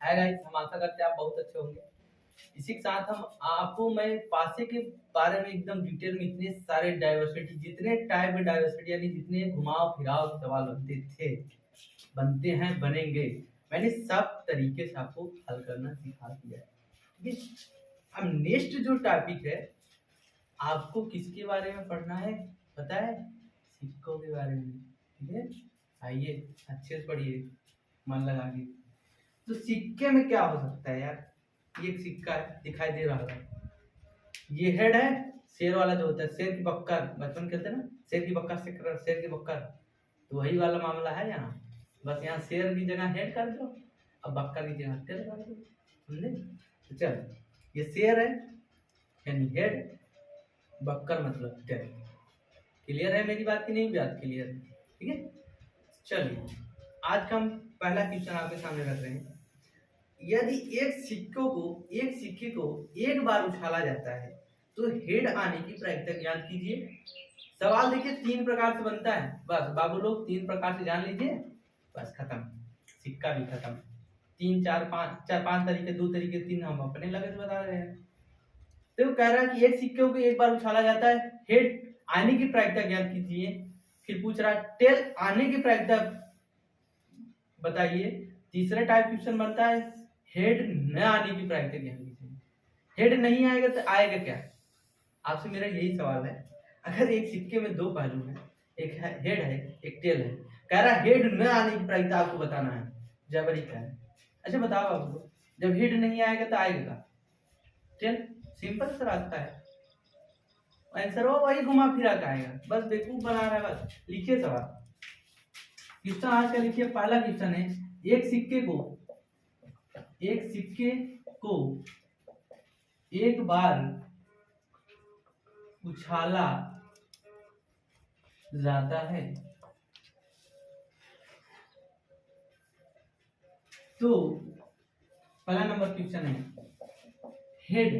Hi guys, हम आशा करते हैं आप बहुत अच्छे होंगे। इसी के साथ हम आपको मैं पासे के बारे में एकदम डिटेल में इतने सारे डाइवर्सिटी, जितने टाइप डाइवर्सिटी यानी जितने घुमाव फिराव के सवाल बनते थे, बनते हैं, बनेंगे, मैंने सब तरीके से आपको हल करना सिखा दिया है। ठीक है। अब नेक्स्ट जो टॉपिक है, आपको किसके बारे में पढ़ना है पता है? सिक्कों के बारे में। ठीक है, आइए अच्छे से पढ़िए, मन लगा के। तो सिक्के में क्या हो सकता है यार? ये एक सिक्का है, दिखाई दे रहा है। ये हेड है, शेर वाला जो होता है, शेर की बक्कर, बचपन कहते हैं ना, शेर की बक्कर, शेर की बक्कर, तो वही वाला मामला है यहाँ। बस यहाँ शेर की जगह हेड कर दो, अब बक्कर की जगह टेल कर दो। समझे? तो चल, ये शेर है यानी हेड, बक्कर मतलब टेल। क्लियर है मेरी बात की नहीं? बात क्लियर है? ठीक है, चलिए आज का हम पहला क्वेश्चन आपके सामने रख रहे हैं। यदि एक सिक्के को एक बार उछाला जाता है तो हेड आने की प्रायिकता ज्ञात कीजिए। सवाल देखिए, तीन प्रकार से बनता है। बस बाबू लोग तीन प्रकार से जान लीजिए, बस खत्म, सिक्का भी खत्म। चार पांच तरीके, दो तरीके, तीन हम अपने लगे से बता रहे हैं। तो कह रहा है कि एक सिक्के को एक बार उछाला जाता है, हेड आने की प्रायिकता ज्ञात कीजिए। फिर पूछ रहा है टेल आने की प्रायिकता बताइए। तीसरा टाइप क्वेश्चन बनता है हेड न आने की प्रायिकता ज्ञात कीजिए। हेड नहीं आएगा तो आएगा क्या? आपसे मेरा यही सवाल है। अगर एक सिक्के में दो पहलू है, एक हेड है, एक टेल है, कह रहा हेड न आने की प्रायिकता आपको बताना है। जबरी का है। अच्छा बताओ आपको, जब हेड नहीं आएगा तो आएगा टेल? सिंपल सा रास्ता है, आंसर वो वही घुमा फिरा के आएगा। बस बेवकूफ बना रहा है। बस लिखिए सवाल। क्वेश्चन आज का लिखिए, पहला क्वेश्चन है, एक सिक्के को एक बार उछाला जाता है तो पहला नंबर क्वेश्चन है हेड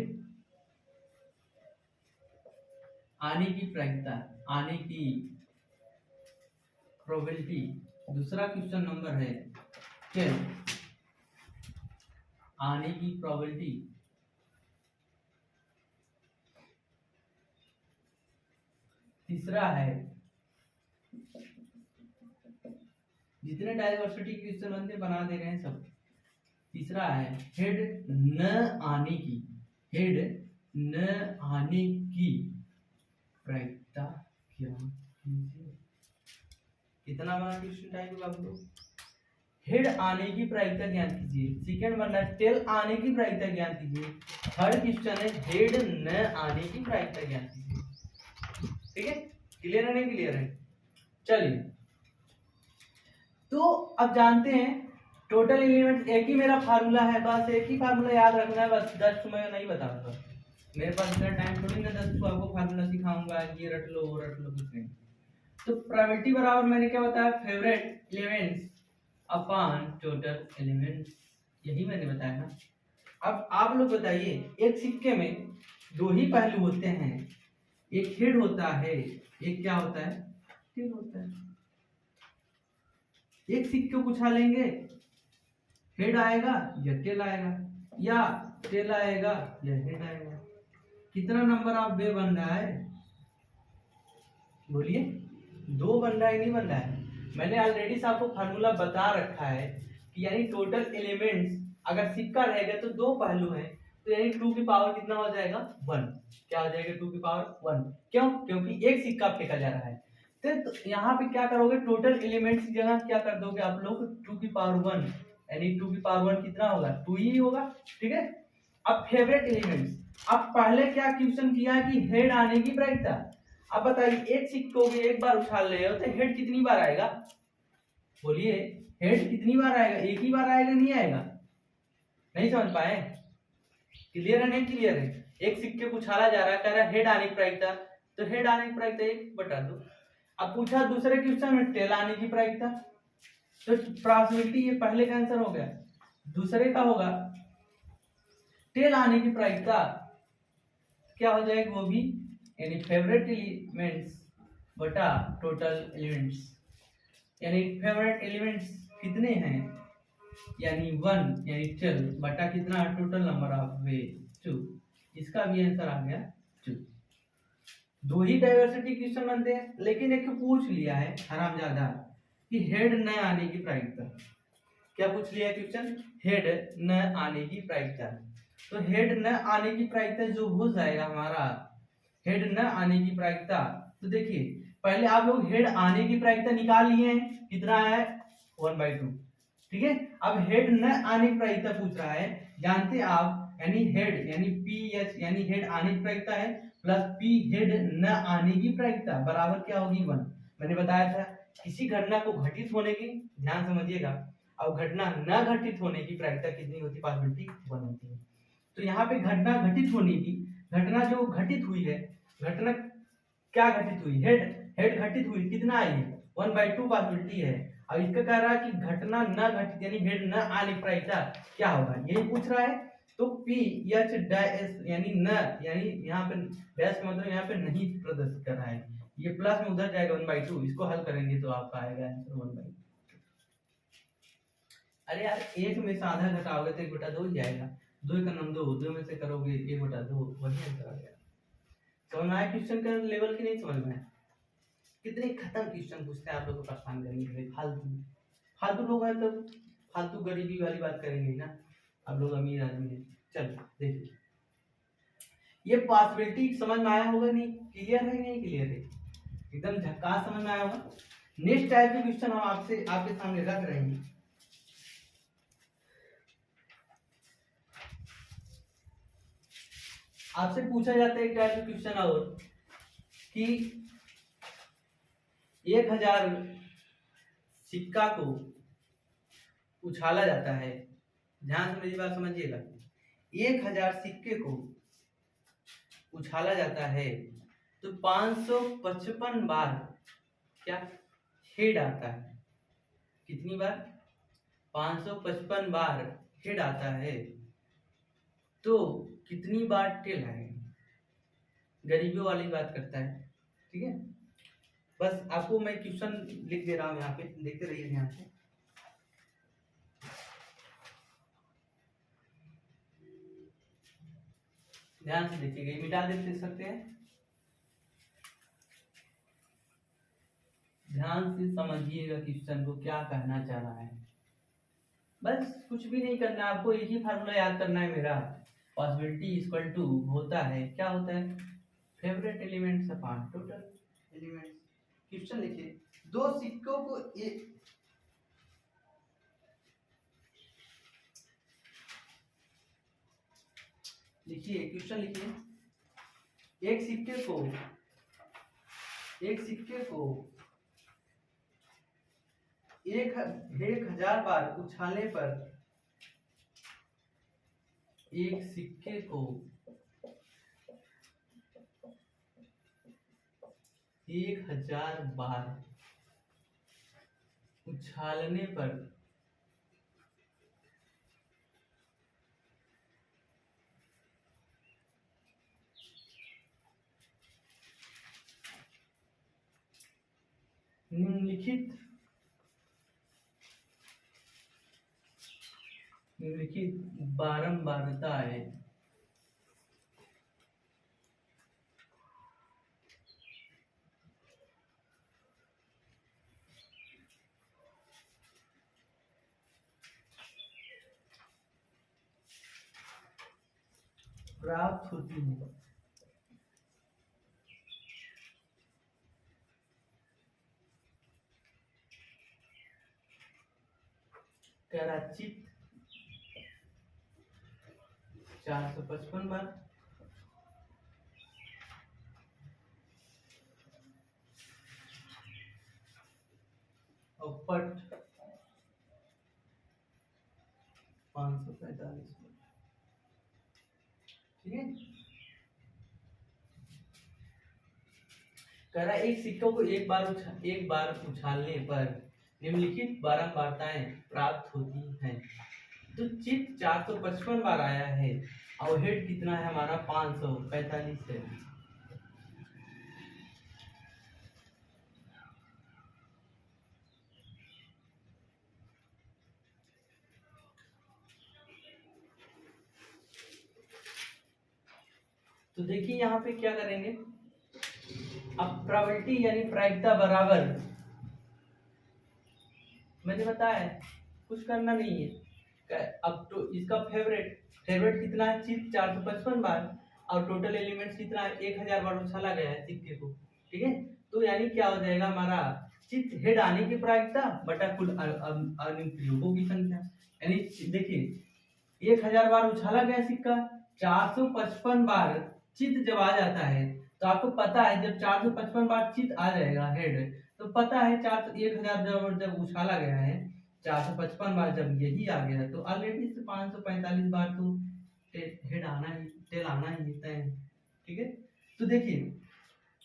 आने की प्रायिकता, आने की प्रोबेबिलिटी। दूसरा क्वेश्चन नंबर है टेल आने की प्रोबेबिलिटी। तीसरा है, जितने डाइवर्सिटी क्वेश्चन बनते बना दे रहे हैं सब। तीसरा है हेड न आने की, हेड न आने की प्रायिकता क्या कीजिए। कितना बना क्वेश्चन टाइप का आपको? हेड आने की प्रायिकता ज्ञात कीजिए। सेकंड बन रहा है टेल आने की प्रायिकता ज्ञात कीजिए। थर्ड क्वेश्चन है हेड न आने की प्रायिकता ज्ञात कीजिए। ठीक है, क्लियर है नहीं क्लियर है? चलिए, तो अब जानते हैं टोटल एलिमेंट। एक ही मेरा फार्मूला है, बस एक ही फार्मूला याद रखना है। बस 10 मैं नहीं बताऊंगा, मेरे पास इतना टाइम थोड़ी ना 10 को आपको फार्मूला सिखाऊंगा, ये रट लो वो रट लो, कुछ नहीं। तो प्रोबेबिलिटी बराबर मैंने क्या बताया, favourite elements upon total elements, यही मैंने बताया ना। अब आप लोग बताइए, एक सिक्के में दो ही पहलू होते हैं, एक हेड होता है, एक क्या होता है, टेल होता है। एक सिक्के को उछालेंगे, हेड आएगा या टेल आएगा, या टेल आएगा या हेड आएगा। कितना नंबर ऑफ वे बन रहा है बोलिए? दो बन रहा है, नहीं बन रहा है? मैंने ऑलरेडी से आपको फार्मूला बता रखा है कि यानी टोटल एलिमेंट्स, अगर सिक्का रहेगा तो दो पहलू हैं, तो यानी 2 की पावर कितना हो जाएगा? 1। क्या हो जाएगा? 2 की पावर 1। क्यों? क्योंकि एक सिक्का फेंका जा रहा है। तो यहाँ पे क्या करोगे, टोटल एलिमेंट्स की जगह क्या कर दोगे आप लोग? 2 की पावर 1, यानी 2 की पावर 1 कितना होगा? 2 ही होगा। ठीक है। अब फेवरेट एलिमेंट्स, अब पहले क्या क्वेश्चन किया कि हेड आने की प्रायिकता। अब बताइए, एक सिक्के को एक बार उछाल रहे हो तो हेड कितनी बार आएगा? बोलिए, हेड कितनी बार आएगा? एक ही बार आएगा, नहीं आएगा? नहीं समझ पाए? क्लियर है नहीं क्लियर है? एक सिक्के को उछाला जा रहा है, कह रहा है हेड आने की प्रायिकता, तो हेड आने की प्रायिकता 1/2। अब पूछा दूसरे क्वेश्चन में टेल आने की प्रायिकता, तो प्रोबेबिलिटी, ये पहले का आंसर हो गया। दूसरे का होगा टेल आने की प्रायिकता क्या हो जाएगी, वो भी यानी फेवरेट एलिमेंट्स बटा टोटल एलिमेंट्स। यानी फेवरेट एलिमेंट्स कितने हैं? यानी 1 यानी 12 बटा कितना टोटल नंबर ऑफ वे 2। इसका भी आंसर आ गया 2। दो ही डाइवर्सिटी क्वेश्चन बनते हैं, लेकिन एक पूछ लिया है हरामजादा कि हेड न आने की प्रायिकता। क्या पूछ लिया क्वेश्चन? हेड न आने की प्रायिकता। तो हेड न आने की प्रायिकता जो हो जाएगा हमारा, हेड न आने की प्रायिकता, तो देखिए पहले आप लोग हेड आने की प्रायिकता निकाल लिए हैं, कितना है 1/2। ठीक है, अब हेड न आने की प्रायिकता पूछ रहा है, जानते आप यानी हेड यानी पी एच यानी हेड आने की प्रायिकता है प्लस पी हेड न आने की प्रायिकता बराबर क्या होगी 1। मैंने बताया था किसी घटना को घटित होने की, ध्यान समझिएगा, अब घटना न घटित होने की प्रायिकता कितनी होती, पॉसिबिलिटी 1 होती है। तो यहाँ पे घटना घटित होने की, घटना जो घटित हुई है, घटना क्या घटित हुई, हेड हेड घटित हुई, कितना आई है 1/2 पॉसिबिलिटी है। अब इसका कह रहा है कि घटना न घटित यानी हेड न आने की प्रायिकता क्या होगा, यही पूछ रहा है। तो पी एच डैश यानी न, यानी यहाँ पे डैश मतलब यहाँ पे नहीं प्रदर्शित कर रहा है, ये प्लस में उधर जाएगा 1/2। इसको हल करेंगे तो आपका आएगा आंसर 1/2। अरे यार एक में से आधा घटाओगे तो 1/2 ही जाएगा, 2 का नाम 2, 2 में से करोगे 1/2, वही आंसर आ गया। समझ में आया क्वेश्चन का लेवल की नहीं समझ में आया? कितने खत्म क्वेश्चन पूछते हैं आप लोग को परेशान करेंगे, फालतू फालतू लोग हैं तो फालतू गरीबी वाली बात करेंगे ना, आप लोग अमीर आदमी हैं। चलो देखिए, ये पॉसिबिलिटी समझ में आया होगा, नहीं क्लियर है, नहीं क्लियर है, एकदम झक्कास समझ में आया होगा। नेक्स्ट टाइप के क्वेश्चन हम आपसे आपके सामने रख रहे हैं। आपसे पूछा जाता है एक टाइप का क्वेश्चन और कि 1000 सिक्का को उछाला जाता है, ध्यान से मेरी बात समझिएगा, 1000 सिक्के को उछाला जाता है तो 555 बार क्या हेड आता है, कितनी बार 555 बार हेड आता है, तो कितनी बार टेल आएगा, गरीबियों वाली बात करता है। ठीक है, बस आपको मैं क्वेश्चन लिख दे रहा हूं, यहाँ पे देखते रहिए ध्यान से। ध्यान से देखिएगा, मिटा दे सकते हैं, ध्यान से समझिएगा क्वेश्चन को क्या कहना चाह रहा है। बस कुछ भी नहीं करना, आपको एक ही फार्मूला याद करना है मेरा, पॉसिबिलिटी इक्वल टू होता है, क्या होता है, favourite elements upon total elements. Question लिखिए, दो सिक्कों को एक, लिखिए क्वेश्चन लिखिए, एक सिक्के को 1000 बार उछालने पर, एक सिक्के को 1000 बार उछालने पर निम्नलिखित बारंबारता है, प्राप्त होती है। कराची 455 बार, और पट 545 बार। ठीक है, कह रहा एक सिक्कों को एक बार उछालने पर निम्नलिखित बारंबारताएं प्राप्त होती हैं। तो चित 455 बार आया है और हेड कितना है हमारा 545 है। तो देखिए यहाँ पे क्या करेंगे, अब प्रोबेबिलिटी यानी प्रायिकता बराबर, मैंने बताया है कुछ करना नहीं है। अब तो इसका फेवरेट कितना है, चित 455 बार, और टोटल एलिमेंट्स कितना है, 1000 बार उछाला गया है सिक्के को। ठीक है, तो यानी क्या हो जाएगा हमारा, चित हेड आने की प्रायिकता बटा कुल अनुप्रयोगों की संख्या। यानी देखिए 1000 बार उछाला गया सिक्का, 455 बार चित जब आ जाता है, तो आपको पता है जब 455 बार चित आ जाएगा हेड, तो पता है 1000 जब उछाला गया है 455 बार, जब यही आ गया तो ऑलरेडी से 545 बार तो हेड आना ही, टेल आना ही है। ठीक है, तो देखिए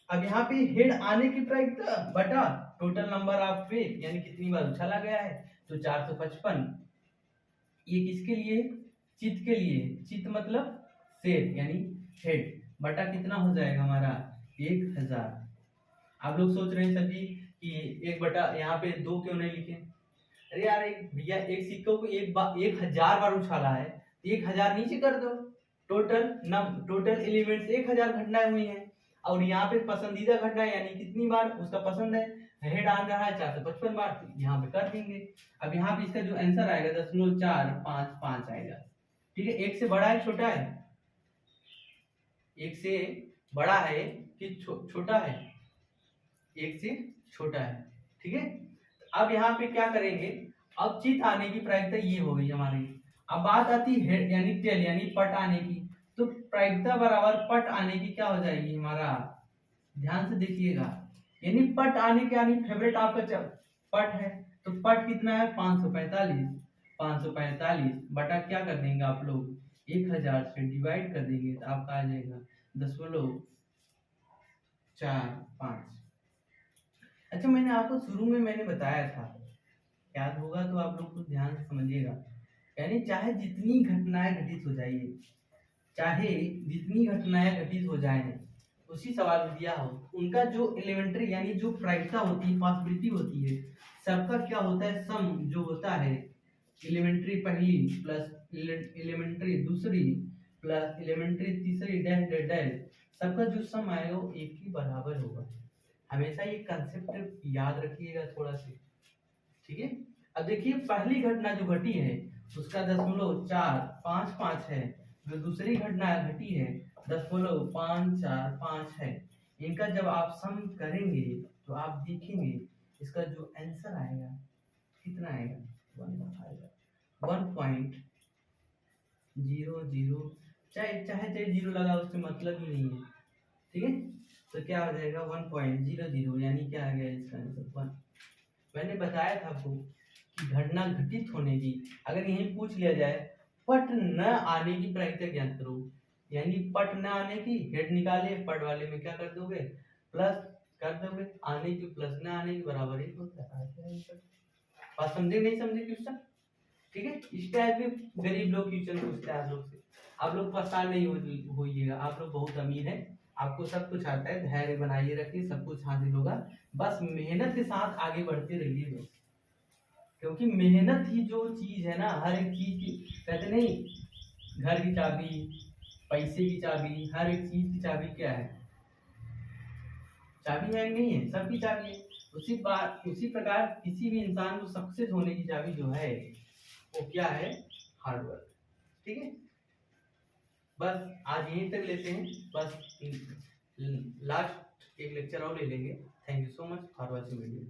अब यहाँ पे हेड आने की प्रायिकता बटा टोटल नंबर ऑफ वे, यानी कितनी बार उछाला गया है, तो 455। ये किसके लिए, चित के लिए, चित मतलब शेर यानी हेड, बटा कितना हो जाएगा हमारा 1000। आप लोग सोच रहे हैं सभी कि एक बटा यहाँ पे 2 क्यों नहीं लिखे, अरे यार भैया एक सिक्कों को 1000 बार उछाला है, 1000 नीचे कर दो, टोटल एलिमेंट्स 1000 घटनाएं हुई हैं, और यहाँ पे पसंदीदा घटना यानी कितनी बार उसका पसंद है, हेड आ रहा है 455 बार, तो यहाँ पे कर देंगे। अब यहाँ पे इसका जो आंसर आएगा 0.455 आएगा। ठीक है, एक से बड़ा है छोटा है, एक से बड़ा है कि छोटा है, एक से छोटा है। ठीक है, अब यहाँ पे क्या करेंगे, अब चित आने की प्रायिकता ये हो गई हमारी। अब बात आती है हेड यानी टेल यानी पट आने की, तो प्रायिकता बराबर पट आने की क्या हो जाएगी हमारा, ध्यान से देखिएगा, यानी पट आने के यानी फेवरेट आपका पट है, तो पट कितना है 545 बटा क्या कर देंगे आप लोग 1000 से डिवाइड कर देंगे, तो आपका आ जाएगा 0.45। अच्छा, मैंने आपको शुरू में मैंने बताया था, याद होगा तो आप लोग कुछ ध्यान से समझिएगा, यानी चाहे जितनी घटनाएं घटित हो जाइए, चाहे जितनी घटनाएं घटित हो जाए, उसी सवाल में दिया हो, उनका जो एलिमेंट्री यानी जो प्रायिकता होती है, पॉसिबिलिटी होती है, सबका क्या होता है, सम जो होता है, एलिमेंट्री पहली प्लस एलिमेंट्री दूसरी प्लस एलिमेंट्री तीसरी डैश डैश डैश, सबका जो सम आएगा वो एक ही बराबर होगा। हमेशा ये कंसेप्ट याद रखिएगा थोड़ा सा। ठीक है, अब देखिए पहली घटना जो घटी है उसका 0.455 है, जो दूसरी घटना घटी है 0.545 है। इनका जब आप सम करेंगे तो आप देखेंगे इसका जो आंसर आएगा कितना आएगा, 1.00, चाहे जीरो लगा उससे मतलब ही नहीं है। ठीक है, तो क्या हो जाएगा 1.00, यानी क्या आ गया इसका आंसर 1। मैंने बताया था आपको कि घटना घटित होने की, अगर यही पूछ लिया जाए पट न आने की प्रायिकता ज्ञात करो, यानी पट न आने की, हेड निकाले, पट वाले में क्या कर दोगे प्लस कर दोगे, आने की प्लस न आने की बराबर ही होता है। बात समझे नहीं समझे क्वेश्चन? ठीक है, इस टाइप के गरीब लोग क्वेश्चन पूछते हैं आप लोग से, आप लोग परेशान नहीं होइएगा, आप लोग बहुत अमीर हैं, आपको सब कुछ आता है, धैर्य बनाइए रखिए, सब कुछ हासिल होगा, बस मेहनत के साथ आगे बढ़ते रहिए बस, क्योंकि मेहनत ही जो चीज है ना, हर एक चीज की, कहते नहीं घर की चाबी, पैसे की चाबी, हर एक चीज की चाबी क्या है, चाबी है नहीं है, सबकी चाबी है। उसी प्रकार किसी भी इंसान को सक्सेस होने की चाबी जो है वो क्या है, हार्डवर्क। ठीक है, बस आज यहीं तक लेते हैं, बस लास्ट एक लेक्चर और ले लेंगे। Thank you so much for watching video.